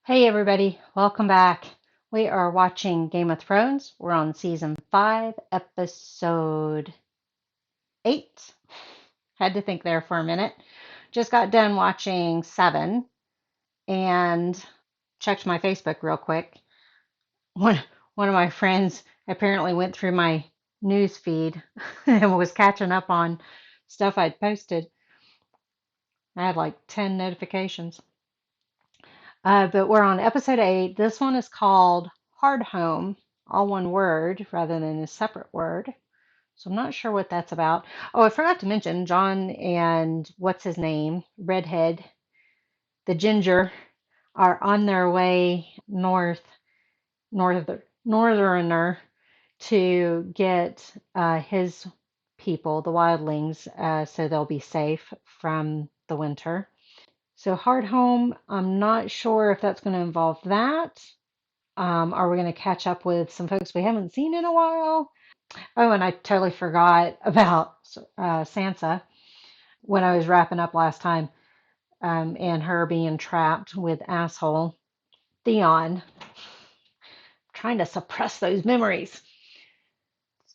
Hey everybody, welcome back. We are watching Game of Thrones. We're on season 5, episode 8. Had to think there for a minute. Just got done watching 7 and checked my Facebook real quick. One one of my friends apparently went through my news feed and was catching up on stuff I'd posted. I had like 10 notifications. But we're on episode 8. This one is called Hardhome, all one word rather than a separate word. So I'm not sure what that's about. Oh, I forgot to mention John and what's his name? Redhead, the ginger, are on their way northerner to get his people, the wildlings, so they'll be safe from the winter. So Hardhome, I'm not sure if that's going to involve that. Are we going to catch up with some folks we haven't seen in a while? Oh, and I totally forgot about Sansa when I was wrapping up last time, and her being trapped with asshole Theon, trying to suppress those memories.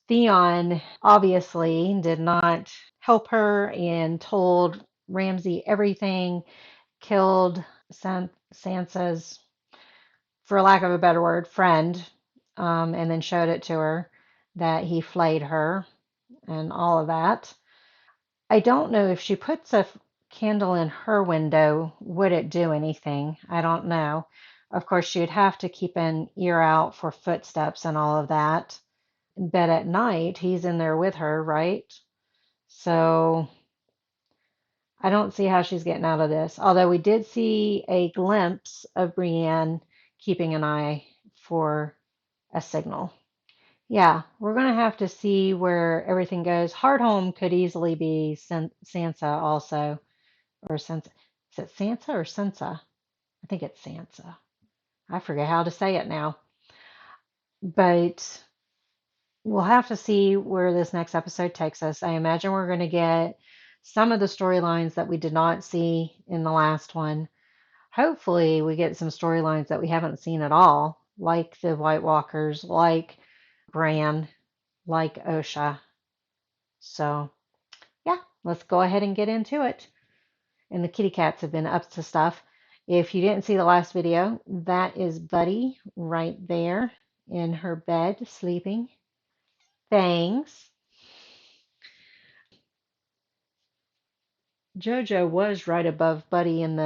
Theon obviously did not help her and told Ramsay everything, killed Sansa's, for lack of a better word, friend, and then showed it to her that he flayed her and all of that. I don't know if she puts a candle in her window, would it do anything? I don't know. Of course, she'd have to keep an ear out for footsteps and all of that. But at night, he's in there with her, right? So I don't see how she's getting out of this. Although we did see a glimpse of Brienne keeping an eye for a signal. Yeah, we're going to have to see where everything goes. Hardhome could easily be Sansa also, or Sansa. Is it Sansa or Sansa? I think it's Sansa. I forget how to say it now. But we'll have to see where this next episode takes us. I imagine we're going to get some of the storylines that we did not see in the last one. Hopefully, we get some storylines that we haven't seen at all, like the White Walkers, like Bran, like Osha. So, yeah, let's go ahead and get into it. And the kitty cats have been up to stuff. If you didn't see the last video, that is Buddy right there in her bed sleeping. Thanks. Jojo was right above Buddy in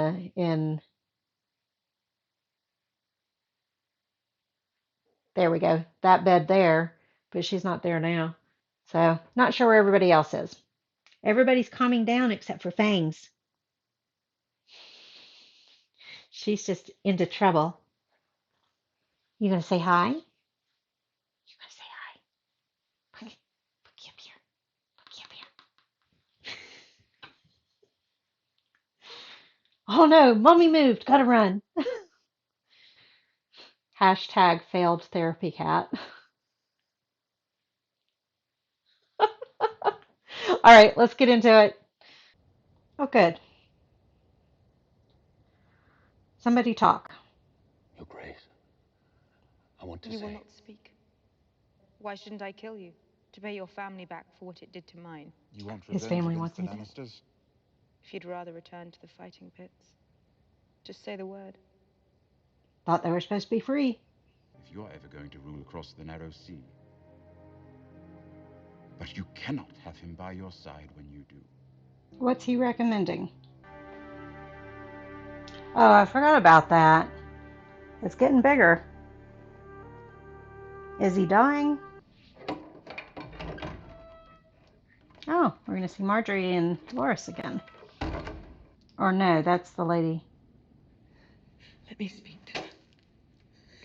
there we go, that bed there, but she's not there now. So, not sure where everybody else is. Everybody's calming down except for Fangs. She's just into trouble. You gonna say hi? You gonna say hi? Pookie, Pookie up here. Pookie up here. Oh no, mommy moved. Gotta run. Hashtag failed therapy cat. All right, let's get into it. Oh, good. Somebody talk. Your Grace, I want to You say... will not speak. Why shouldn't I kill you? To pay your family back for what it did to mine. You want His revenge family against wants the him dead. Lannisters? If you'd rather return to the fighting pits, just say the word. Thought they were supposed to be free. If you're ever going to rule across the narrow sea. But you cannot have him by your side when you do. What's he recommending? Oh, I forgot about that. It's getting bigger. Is he dying? Oh, we're going to see Marjorie and Dolores again. Or no, that's the lady. Let me speak to them.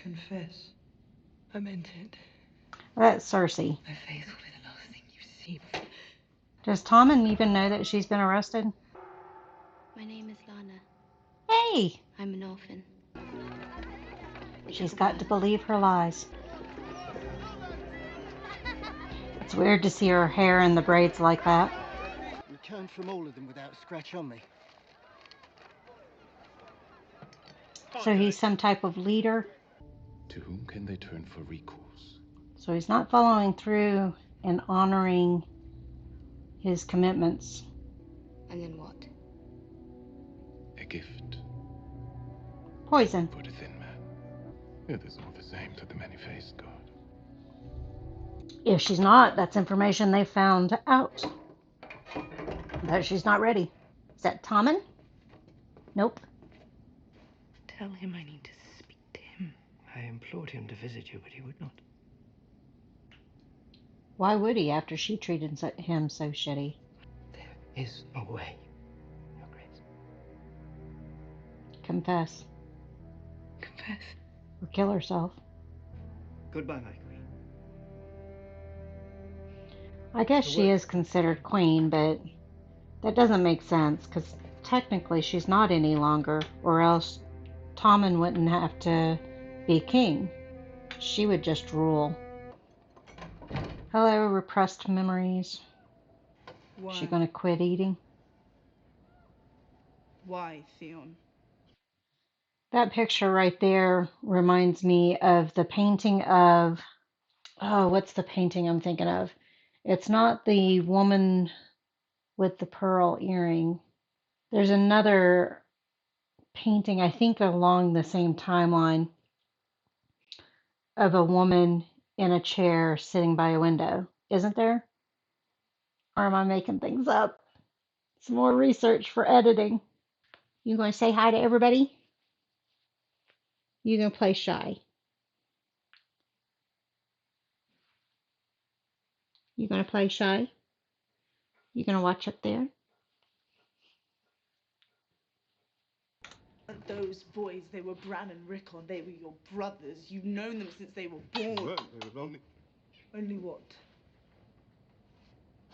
Confess. I meant it. That's Cersei. My face will be the last thing you see before... Does Tommen even know that she's been arrested? My name is Lana. Hey! I'm an orphan. She's got to believe her lies. It's weird to see her hair in the braids like that. Returned from all of them without a scratch on me. So he's some type of leader. To whom can they turn for recourse? So he's not following through and honoring his commitments. And then what? A gift Poison. for the thin man. It is all the same to the many-faced god. If she's not, that's information they found out. But she's not ready. Is that Tommen? Nope. Tell him I need to speak to him. I implored him to visit you, but he would not. Why would he after she treated him so shitty? There is a way, Your Grace. Confess. Confess. Or kill herself. Goodbye, my queen. I guess she is considered queen, but that doesn't make sense because technically she's not any longer, or else Tommen wouldn't have to be king. She would just rule. Hello, repressed memories. Why? Is she gonna quit eating? Why, Theon? That picture right there reminds me of the painting of, oh, what's the painting I'm thinking of? It's not the woman with the pearl earring. There's another painting, I think along the same timeline, of a woman in a chair sitting by a window. Isn't there? Or am I making things up? Some more research for editing. You going to say hi to everybody? You going to play shy? You going to play shy? You going to watch up there? Those boys, they were Bran and Rickon. They were your brothers. You've known them since they were born. They were only... Only what?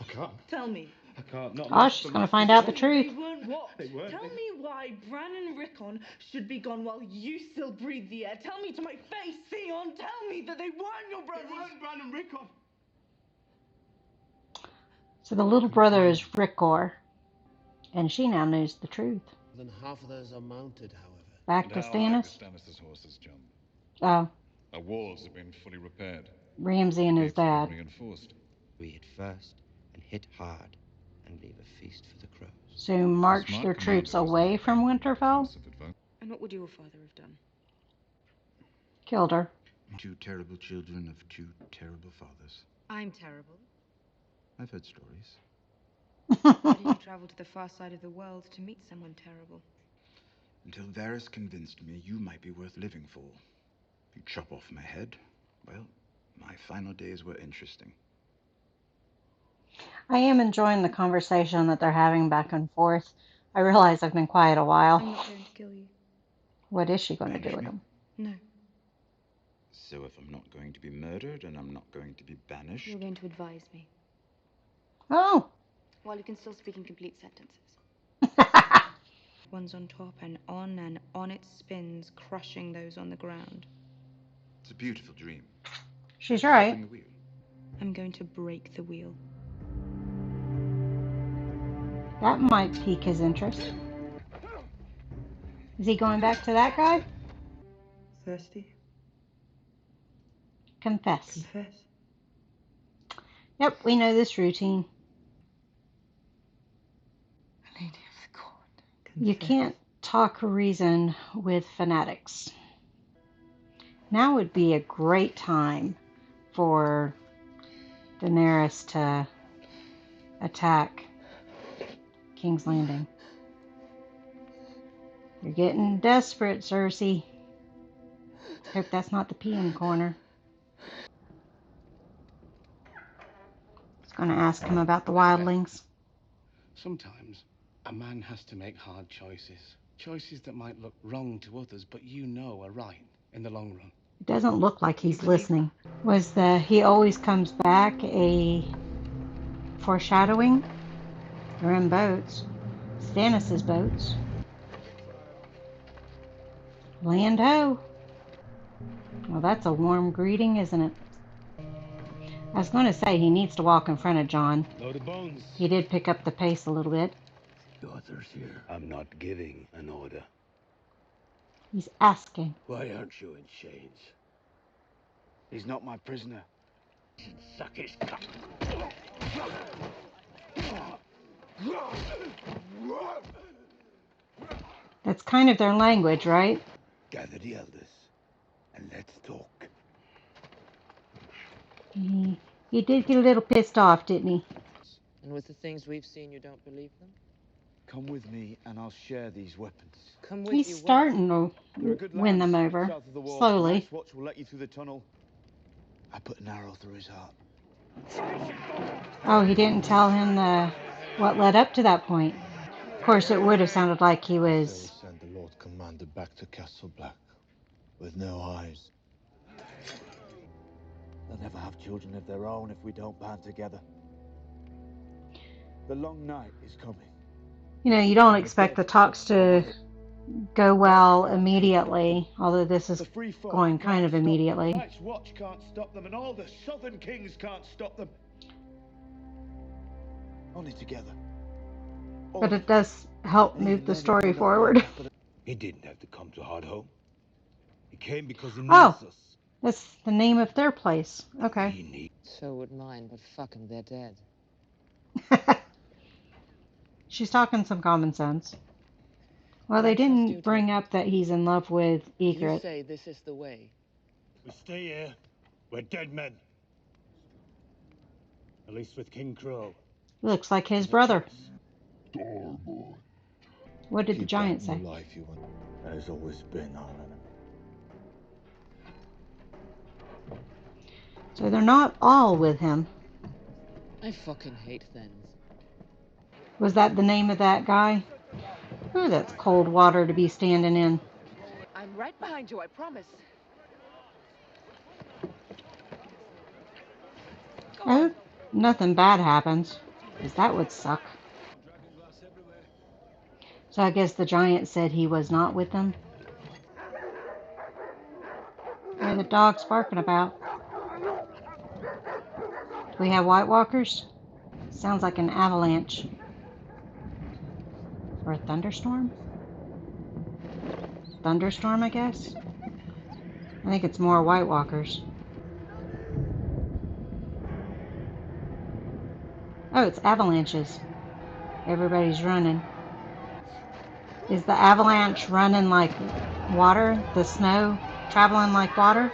I can't. Tell me. I can't. Not Oh, she's going to find out the truth. They weren't what? They weren't. Tell me why Bran and Rickon should be gone while you still breathe the air. Tell me to my face, Theon. Tell me that they weren't your brothers. They weren't Bran and Rickon. So the little brother is Rickor, and she now knows the truth. More than half of those are mounted, however. Back to Stannis. Stannis' horses, John. Oh, Our walls have been fully repaired. Ramsay and his Gates have dad. been reinforced. We hit first and hit hard and leave a feast for the crows. So march their troops away from Winterfell? And what would your father have done? Killed her. Two terrible children of two terrible fathers. I'm terrible. I've heard stories. Why did you travel to the far side of the world to meet someone terrible? Until Varys convinced me you might be worth living for. You chop off my head, well, my final days were interesting. I am enjoying the conversation that they're having back and forth. I realize I've been quiet a I'm while. not going to kill you. What is she going to do with him? No. So if I'm not going to be murdered and I'm not going to be banished... You're going to advise me. Oh. While you can still speak in complete sentences. One's on top and on it spins, crushing those on the ground. It's a beautiful dream. She's right. Stopping the wheel. I'm going to break the wheel. That might pique his interest. Is he going back to that guy? Thirsty? Confess. Confess. Yep, we know this routine. Lady of the court. You can't talk reason with fanatics. Now would be a great time for Daenerys to attack King's Landing. You're getting desperate, Cersei. Hope that's not the peeing corner. I was going to ask him about the wildlings. Sometimes a man has to make hard choices. Choices that might look wrong to others, but you know are right in the long run. It doesn't look like he's listening. Was the he always comes back a foreshadowing? They're in boats. Stannis' boats. Land ho. Well, that's a warm greeting, isn't it? I was going to say he needs to walk in front of Jon. Load of bones. He did pick up the pace a little bit. The author's here. I'm not giving an order. He's asking. Why aren't you in chains? He's not my prisoner. Suck his cock. That's kind of their language, right? Gather the elders and let's talk. He did get a little pissed off, didn't he? And with the things we've seen, you don't believe them? Come with me and I'll share these weapons. Come with He's you where? starting to There are good win lands them over, south of the wall. slowly. Night's Watch will let you through the tunnel. I put an arrow through his heart. Oh, he didn't tell him what led up to that point. Of course, it would have sounded like he They will was... send the Lord Commander back to Castle Black with no eyes. They'll never have children of their own if we don't band together. The long night is coming. You know, you don't expect the talks to go well immediately, although this is The free folk going can't kind of stop them. immediately. Night's Watch can't stop them, and all the southern kings can't stop them. Only together. But it does help move the story forward. He didn't have to come to Hardhome. He came because he Oh, needs us. that's the name of their place. Okay. He needs. So would mine, but fuck 'em, they're dead. She's talking some common sense. Well, Can I they trust you didn't to... bring up that he's in love with If you Egret. say this is the way, We stay here. We're dead men. At least with King Crow. Looks like his brother. Starboy. What did the Keep giant that say? new life you want. Has always been our enemy. So they're not all with him. I fucking hate thens. Was that the name of that guy? Ooh, that's cold water to be standing in. I'm right behind you, I promise. Go I on. hope nothing bad happens, because that would suck. So I guess the giant said he was not with them. What are the dogs barking about? Do we have White Walkers? Sounds like an avalanche. Or a thunderstorm? Thunderstorm, I guess? I think it's more White Walkers. Oh, it's avalanches. Everybody's running. Is the avalanche running like water? The snow traveling like water?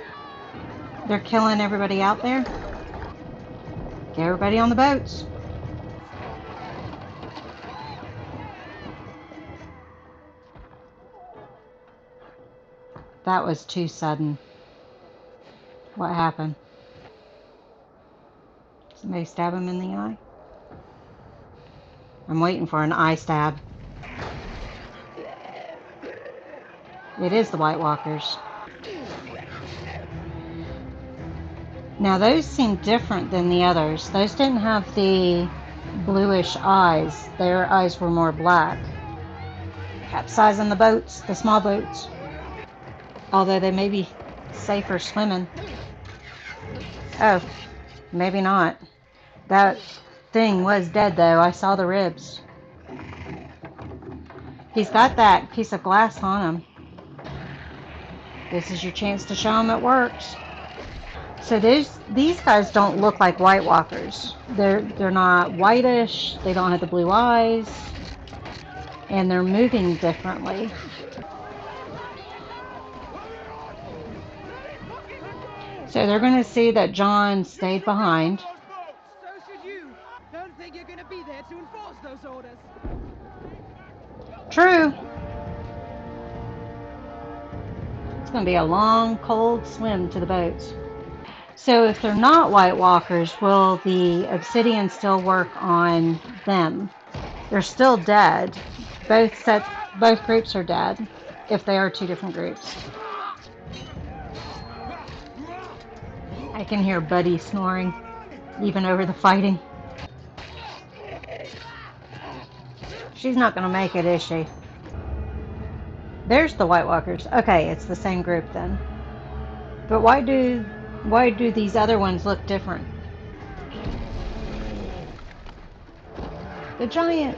They're killing everybody out there? Get everybody on the boats. That was too sudden. What happened? Somebody stab him in the eye? I'm waiting for an eye stab. It is the White Walkers. Now those seem different than the others. Those didn't have the bluish eyes. Their eyes were more black. Capsizing the boats, the small boats. Although they may be safer swimming. Oh, maybe not. That thing was dead though. I saw the ribs. He's got that piece of glass on him. This is your chance to show him it works. So these guys don't look like White Walkers. They're not whitish. They don't have the blue eyes, and they're moving differently. So they're going to see that John stayed behind. So should you. Don't think you're gonna be there to enforce those orders. True. It's going to be a long, cold swim to the boats. So if they're not White Walkers, will the obsidian still work on them? They're still dead. Both groups are dead, if they are two different groups. I can hear Buddy snoring, even over the fighting. She's not going to make it, is she? There's the White Walkers. Okay, it's the same group then. But why do these other ones look different? The giant.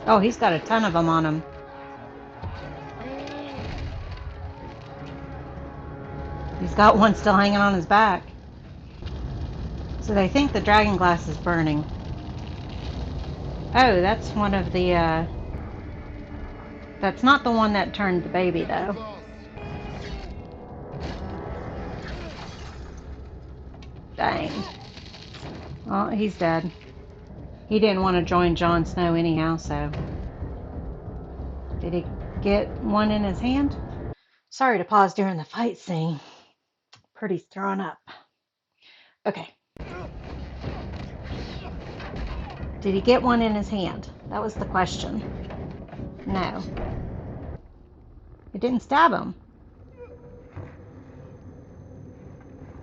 Oh, he's got a ton of them on him. He's got one still hanging on his back. So they think the dragon glass is burning. Oh, that's one of the, that's not the one that turned the baby, though. Dang. Well, he's dead. He didn't want to join Jon Snow anyhow, so. Did he get one in his hand? Sorry to pause during the fight scene. Pretty's throwing up. Okay. Did he get one in his hand? That was the question. No. It didn't stab him.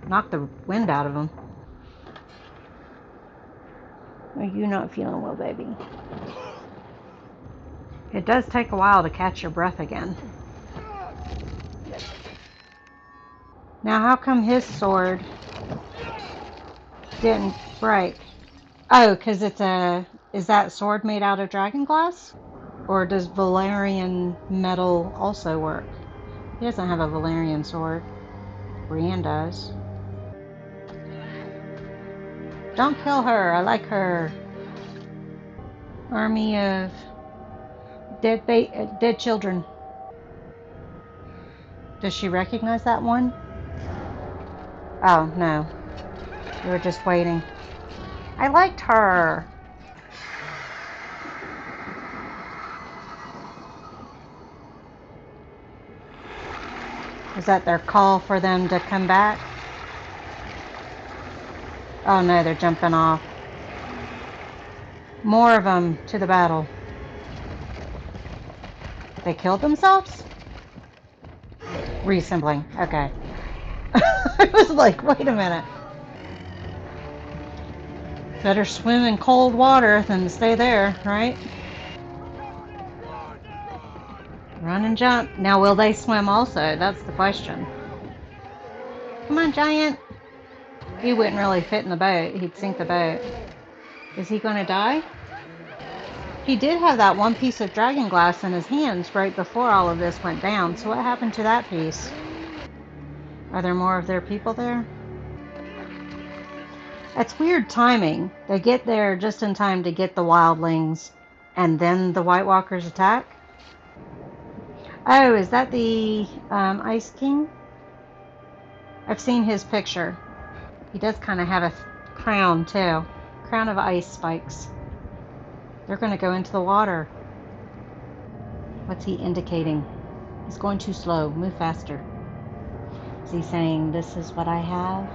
Knocked the wind out of him. Are you not feeling well, baby? It does take a while to catch your breath again. Now, how come his sword didn't break? Oh, because it's a... Is that sword made out of dragon glass? Or does Valerian metal also work? He doesn't have a Valerian sword. Brienne does. Don't kill her. I like her. Army of dead children. Does she recognize that one? Oh, no. We were just waiting. I liked her. Is that their call for them to come back? Oh no, they're jumping off. More of them to the battle. They killed themselves? Reassembling. Okay. I was like, wait a minute. Better swim in cold water than stay there, right? Run and jump. Now, will they swim also? That's the question. Come on, Giant. He wouldn't really fit in the boat. He'd sink the boat. Is he going to die? He did have that one piece of dragon glass in his hands right before all of this went down. So what happened to that piece? Are there more of their people there? That's weird timing. They get there just in time to get the wildlings, and then the White Walkers attack? Oh, is that the Ice King? I've seen his picture. He does kind of have a crown, too. Crown of ice spikes. They're going to go into the water. What's he indicating? He's going too slow. Move faster. Is he saying, this is what I have?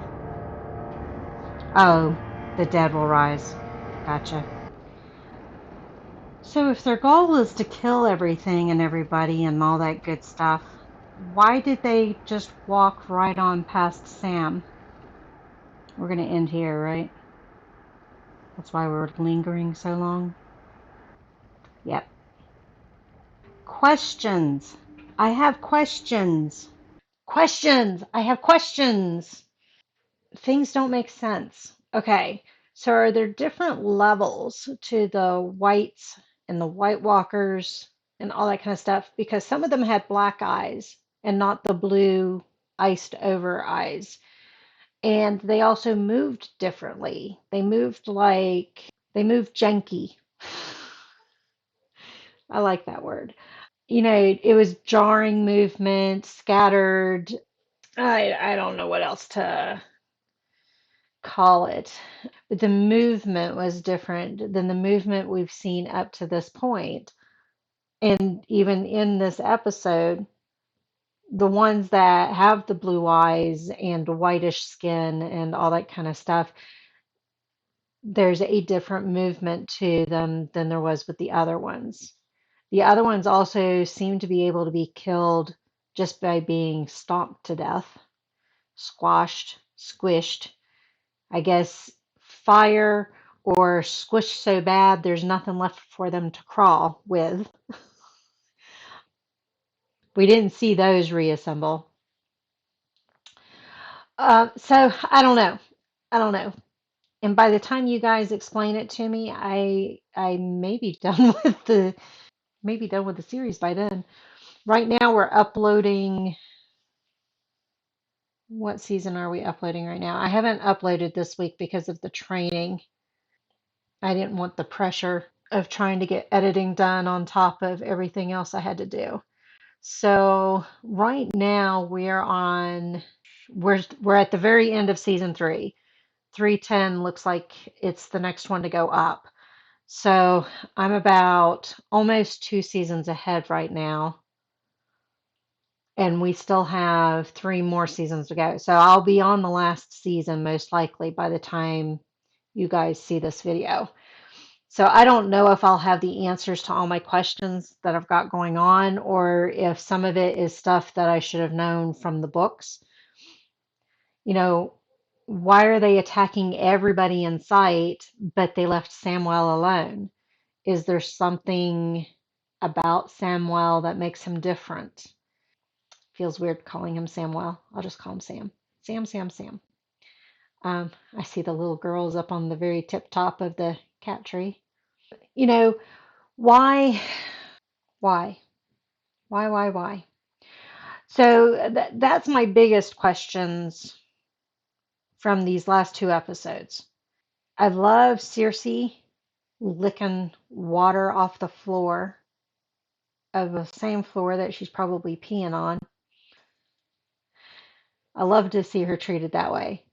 Oh, the dead will rise. Gotcha. So if their goal is to kill everything and everybody and all that good stuff, why did they just walk right on past Sam? We're going to end here, right? That's why we're lingering so long? Yep. Questions. I have questions. Questions. I have questions. Things don't make sense. Okay, so are there different levels to the whites and the White Walkers and all that kind of stuff? Because some of them had black eyes and not the blue iced over eyes. And they also moved differently. They moved janky. I like that word. You know, it was jarring movement, scattered. I don't know what else to call it. But the movement was different than the movement we've seen up to this point. And even in this episode, the ones that have the blue eyes and whitish skin and all that kind of stuff, there's a different movement to them than there was with the other ones. The other ones also seem to be able to be killed just by being stomped to death, squashed, squished. I guess fire or squished so bad there's nothing left for them to crawl with. We didn't see those reassemble. So I don't know. I don't know. And by the time you guys explain it to me, I may be done with the series by then. Right now we're uploading What season are we uploading right now? I haven't uploaded this week because of the training. I didn't want the pressure of trying to get editing done on top of everything else I had to do. So right now we're at the very end of season 3. 310 looks like it's the next one to go up. So I'm about almost 2 seasons ahead right now, and we still have 3 more seasons to go. So I'll be on the last season most likely by the time you guys see this video. So I don't know if I'll have the answers to all my questions that I've got going on, or if some of it is stuff that I should have known from the books. You know, why are they attacking everybody in sight, but they left Samwell alone? Is there something about Samwell that makes him different? Feels weird calling him Samwell. I'll just call him Sam. Sam, Sam, Sam. I see the little girls up on the very tip top of the cat tree. You know, why, why, why? So that's my biggest questions from these last 2 episodes. I love Circe licking water off the floor of the same floor that she's probably peeing on. I love to see her treated that way.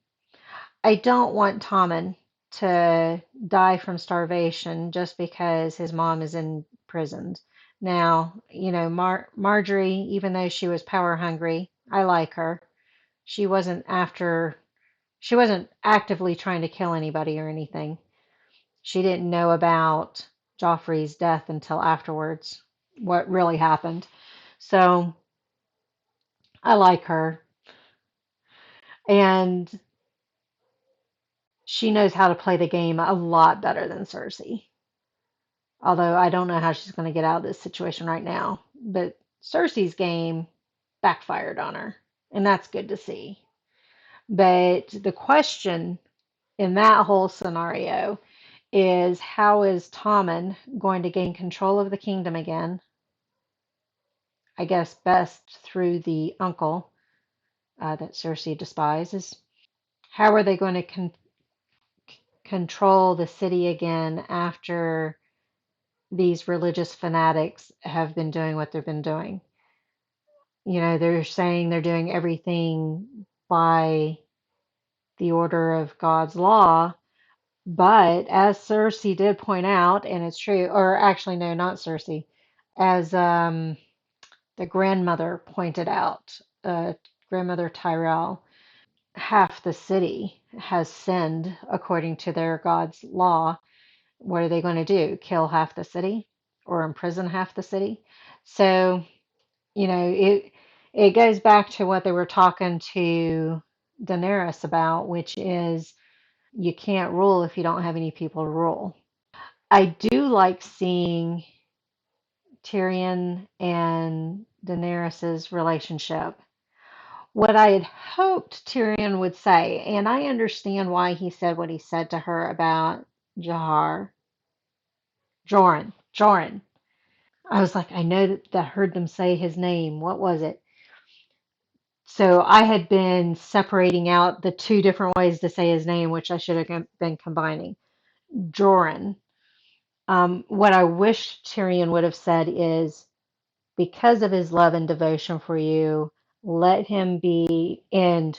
I don't want Tommen to die from starvation just because his mom is in prison. Now, Marjorie, even though she was power hungry, I like her. She wasn't she wasn't actively trying to kill anybody or anything. She didn't know about Joffrey's death until afterwards, what really happened. So I like her. And she knows how to play the game a lot better than Cersei. Although I don't know how she's going to get out of this situation right now. But Cersei's game backfired on her, and that's good to see. But the question in that whole scenario is, how is Tommen going to gain control of the kingdom again? I guess best through the uncle that Cersei despises. How are they going to control the city again after these religious fanatics have been doing what they've been doing? They're saying they're doing everything by the order of God's law, but as Cersei did point out, and it's true, or actually, no, not Cersei, as the grandmother pointed out, grandmother Tyrell, half the city has sinned according to their God's law. What are they going to do? Kill half the city or imprison half the city? So, it goes back to what they were talking to Daenerys about, which is you can't rule if you don't have any people to rule. I do like seeing Tyrion and Daenerys's relationship. What I had hoped Tyrion would say, and I understand why he said what he said to her about Jahar, Joran. I was like, I know that I heard them say his name. What was it? So I had been separating out the 2 different ways to say his name, which I should have been combining. Joran. What I wish Tyrion would have said is, because of his love and devotion for you, let him be, and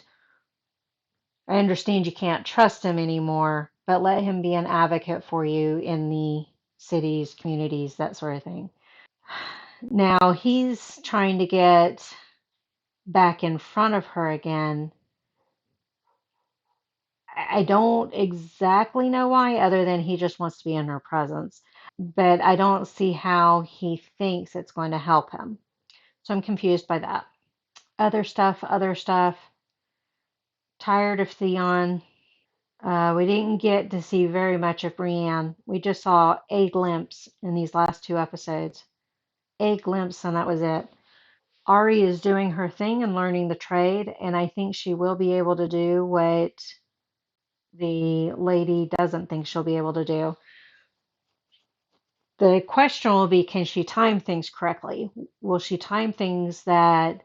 I understand you can't trust him anymore, but let him be an advocate for you in the cities, communities, that sort of thing. Now he's trying to get back in front of her again. I don't exactly know why, other than he just wants to be in her presence. But I don't see how he thinks it's going to help him. So I'm confused by that. Other stuff. Tired of Theon. We didn't get to see very much of Brienne. We just saw a glimpse in these last 2 episodes. A glimpse, and that was it. Ari is doing her thing and learning the trade, and I think she will be able to do what the lady doesn't think she'll be able to do. The question will be, can she time things correctly? Will she time things that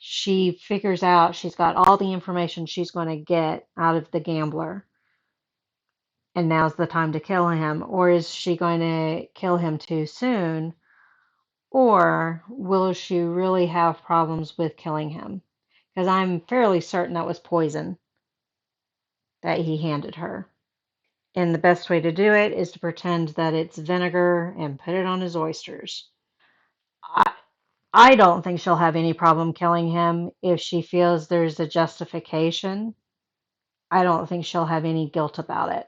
she figures out she's got all the information she's going to get out of the gambler, and now's the time to kill him? Or is she going to kill him too soon? Or will she really have problems with killing him? Because I'm fairly certain that was poison that he handed her. And the best way to do it is to pretend that it's vinegar and put it on his oysters. I, I don't think she'll have any problem killing him if she feels there's a justification. I don't think she'll have any guilt about it,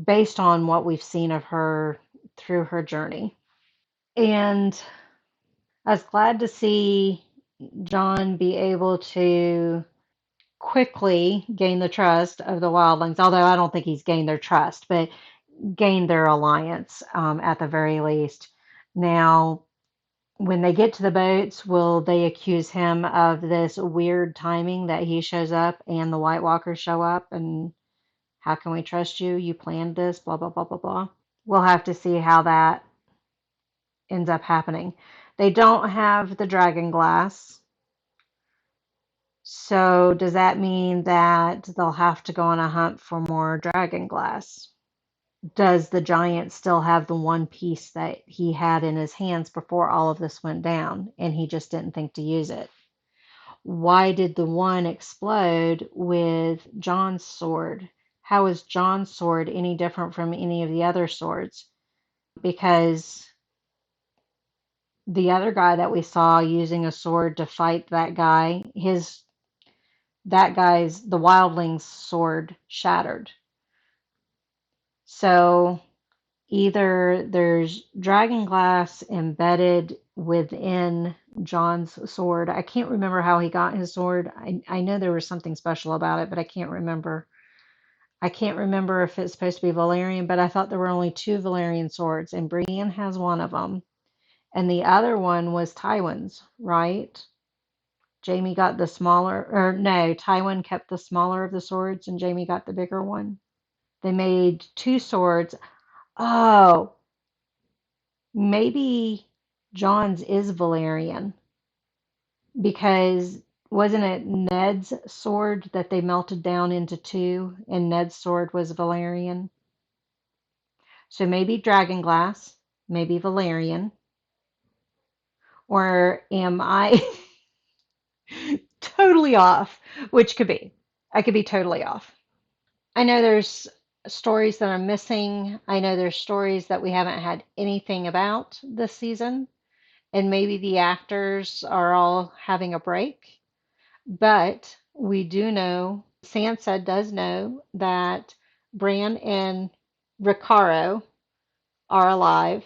based on what we've seen of her through her journey. And I was glad to see John be able to quickly gain the trust of the wildlings, although I don't think he's gained their trust, but gained their alliance at the very least. Now, when they get to the boats, will they accuse him of this weird timing that he shows up and the White Walkers show up and how can we trust you? You planned this, blah, blah, blah, blah, blah. We'll have to see how that ends up happening. They don't have the dragon glass. So does that mean that they'll have to go on a hunt for more dragon glass? Does the giant still have the one piece that he had in his hands before all of this went down and he just didn't think to use it? Why did the one explode with John's sword? How is John's sword any different from any of the other swords? Because the other guy that we saw using a sword to fight that guy, the wildling's sword shattered. So either there's dragon glass embedded within John's sword. I can't remember how he got his sword. I know there was something special about it, but I can't remember. I can't remember if it's supposed to be Valerian, but I thought there were only two Valerian swords, and Brienne has one of them. And the other one was Tywin's, right? Jamie got the smaller, or no, Tywin kept the smaller of the swords and Jamie got the bigger one. They made two swords. Oh, maybe John's is Valerian because wasn't it Ned's sword that they melted down into two and Ned's sword was Valerian? So maybe Dragonglass, maybe Valerian, or am I totally off? Which could be. I could be totally off. I know there's stories that I'm missing. I know there's stories that we haven't had anything about this season, and maybe the actors are all having a break. But we do know, Sansa does know that Bran and Ricardo are alive.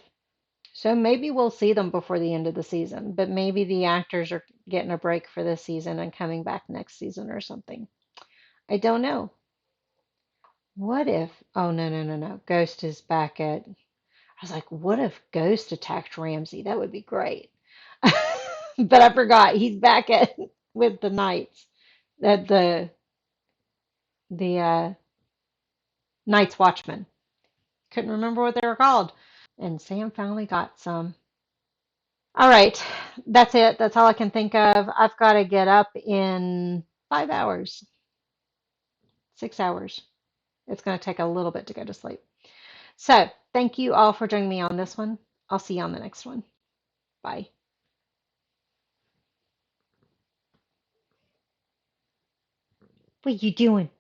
So maybe we'll see them before the end of the season, but maybe the actors are getting a break for this season and coming back next season or something. I don't know. What if, oh no, no, no, no, Ghost is back at, I was like, what if Ghost attacked Ramsay? That would be great. But I forgot he's back at with the Knights, at the Night's Watchmen. Couldn't remember what they were called. And Sam finally got some. All right, that's it. That's all I can think of. I've got to get up in 5 hours, 6 hours. It's going to take a little bit to go to sleep. So, thank you all for joining me on this one. I'll see you on the next one. Bye. What you doing?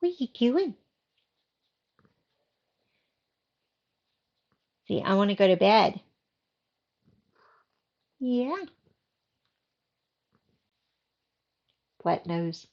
What you doing? See, I want to go to bed. Yeah. Wet nose.